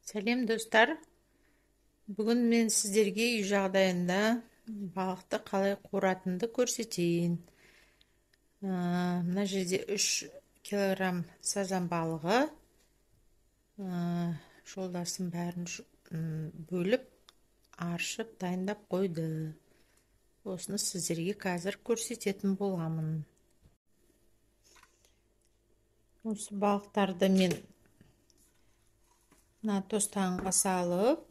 Сәлем достар. Бүгін мен сіздерге үй жағдайында балықты қалай қуыратынымды көрсетейін. Мына жерде 3 килограмм сазан балығы. Жолдасым бәрін бөліп, аршып, дайындап қойды. Осыны сіздерге қазір көрсететін боламын. Осы балықтарды мен тостағанға салып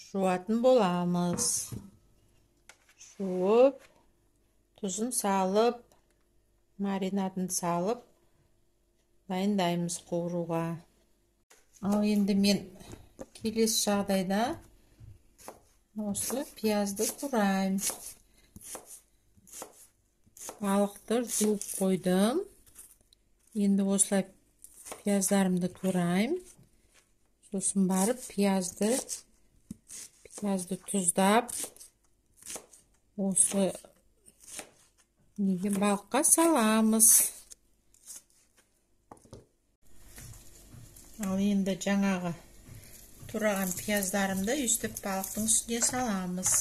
жуатын боламыз. Жуып, тұзын салып, маринадын салып, дайындаймыз қуыруға. Ал енді мен келесі жағдайда осы пиязды турайым. Балықты жуып қойдым. Енді осылай пияздарымды турайым. Сосын барып пиязды тұздап, осы балыққа саламыз. Ал енді жаңағы тураған пияздарымды үстіп балықтың үстіне саламыз.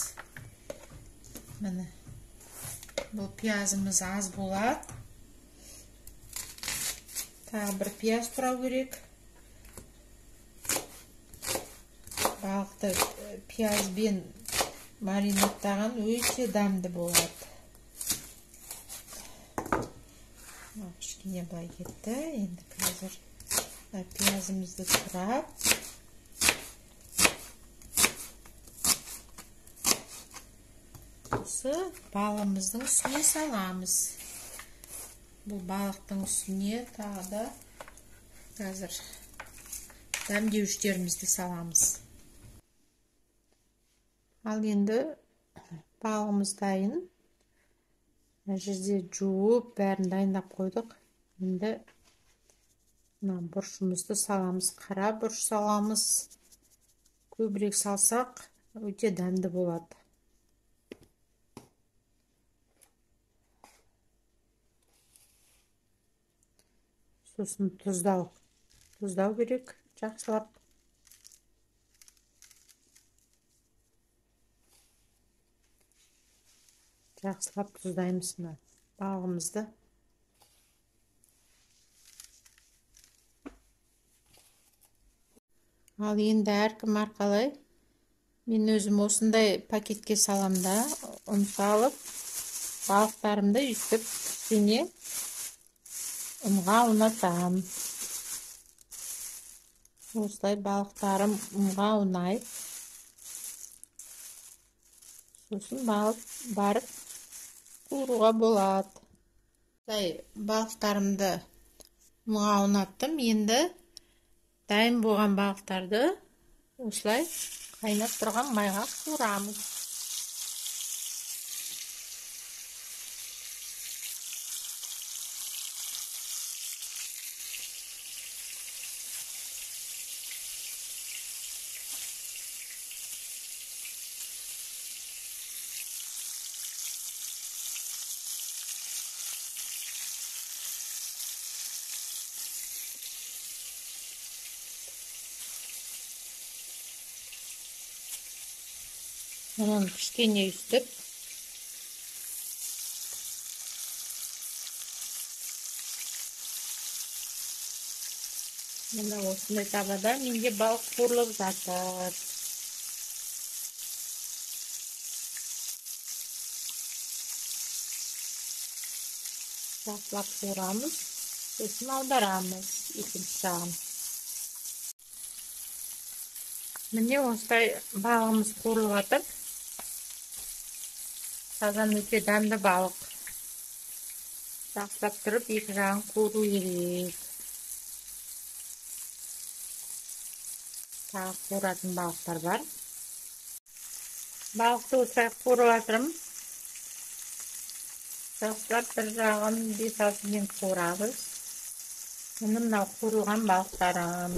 Міне, бұл пиязымыз аз болады. Тағы бір пияз турау керек. Балықты пиязбен маринадтаған өте дәмді болады. Кішкене былай кетті. Енді қазір пиязымызды турап, осы балығымыздың үстіне саламыз. Бұл балықтың үстіне тағы да қазір дәмдеуіштерімізді саламыз. Ал енді балығымыз дайын. Мына жерде жуып, бәрін дайындап қойдық. Енді бұрышымызды саламыз. Қара бұрыш саламыз. Көбірек салсақ, өте дәмді болады. Сосын тұздау керек, жақсылап. Жақсылап тұздаймыз балығымызды. Ал енді әркім арқалай. Мен өзім осындай пакетке саламда, ұн салып, балықтарымды үстіп, үстіне ұнға ұнатам. Осылай балықтарым ұнға ұнайды. Сосын барып қуыруға болады. Балықтарымды ұнға ұнаттым. Енді дайын болған балықтарды осылай қайнап тұрған майға қуырамыз. Оның кішкене үстіп, мына осындай табада менде балық қуырылып жатыр. Жақсылап қуырамыз, сосын аударамыз екінші жағын. Міне осылай балығымыз қуырылып жатыр. Сазан өте дәмді балық. Жақсылап тұрып, екі жағын қуыру керек. Тағы қуыратын балықтар бар. Балықты осылай қуырып жатырмын. Жақсылап бір жағын 5-6 минут қуырамыз. Мынау қуырылған балықтарым.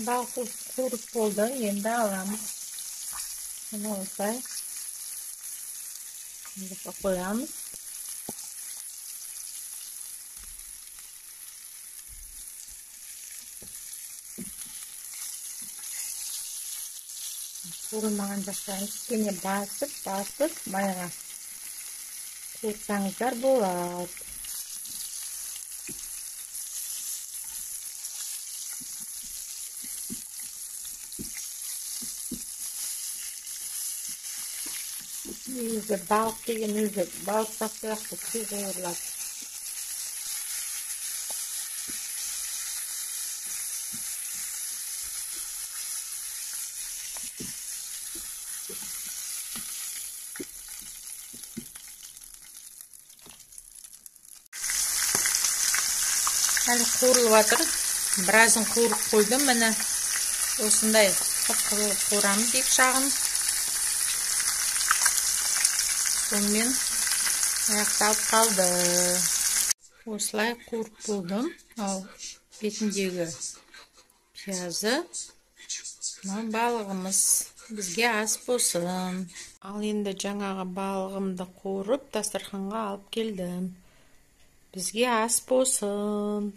Балықты қуырып болды, енді аламыз. Мына осылай қоямыз. Қуырылмаған жақтарын кішкене басып майға қуырсаңыздар болады. Өзі балық деген өзі бауырсақ сияқты тез қуырылады. Әлі қуырылып жатыр. Біразын қуырып қойдым. Міне осындай қып-қызыл қуырамыз 2 жағын. Сонымен аяқталып қалды. Осылай қуырып болдым. Ал бетіндегі пиязы. Мынау балығымыз бізге ас болсын. Ал енді жаңағы балығымды қуырып дастарханға алып келдім. Бізге ас болсын.